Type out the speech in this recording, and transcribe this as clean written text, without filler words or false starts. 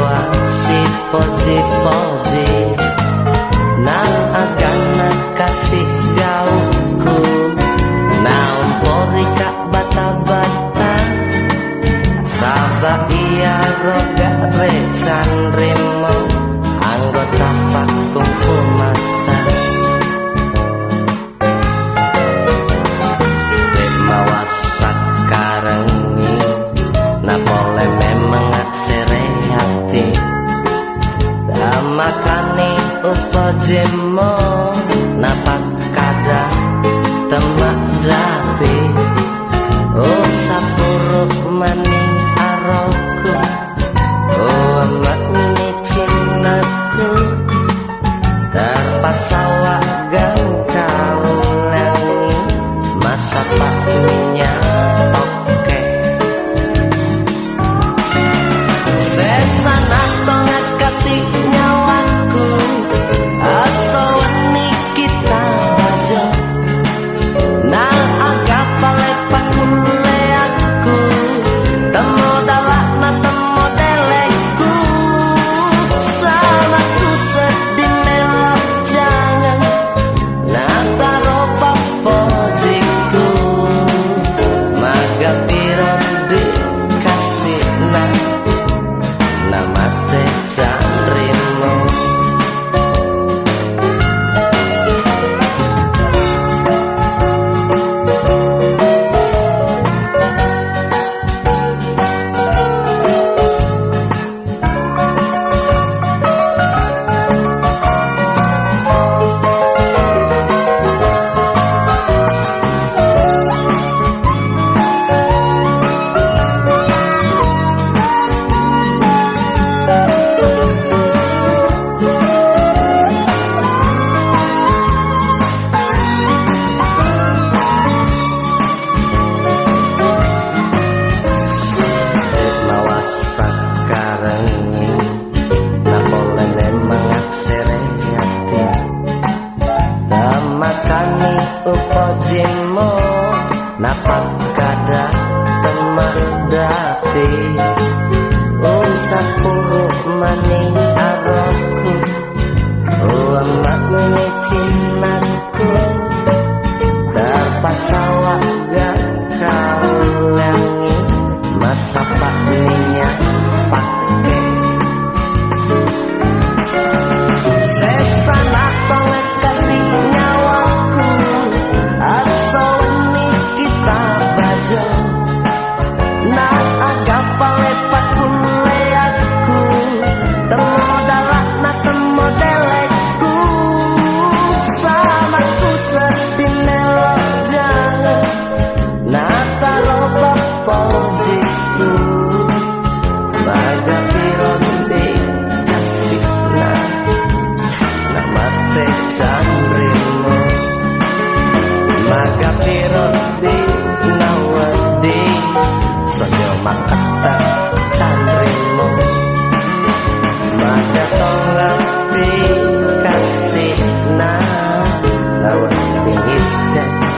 si poji-poji nang agana kasih gauku naon pori kak bata-bata sabah iya roga recan remo anggota patung kumasta mawas sakarang ini na boleh memang aksere hati damakani upajemo napak kada temak rapi oh sapuruk maning aroku oh amat ini cintaku terpasawa gangkau langi masa paknya oke sesana tongak kasih nyawaku asawani kita aja nah agak palek pakule aku temo dalak na temo deleku sama ku sedih melak jangan nah taro papojiku maga piron dikasih nama teh canrimo upojimo napak kada temak dapi sapuruk maning aroku amak cintaku terpasawa gakau langi masa paknya pake sesana tongak kasih nyawaku asawani kita baja nah agak palek pakule aku temo dalak na temo deleku sama ku sedih melok jangan nah taro papojiku baga piron dikasih nama teh canrimo maga piron di nawadi sojo makata canrimo maga tongak dikasih nawadi istet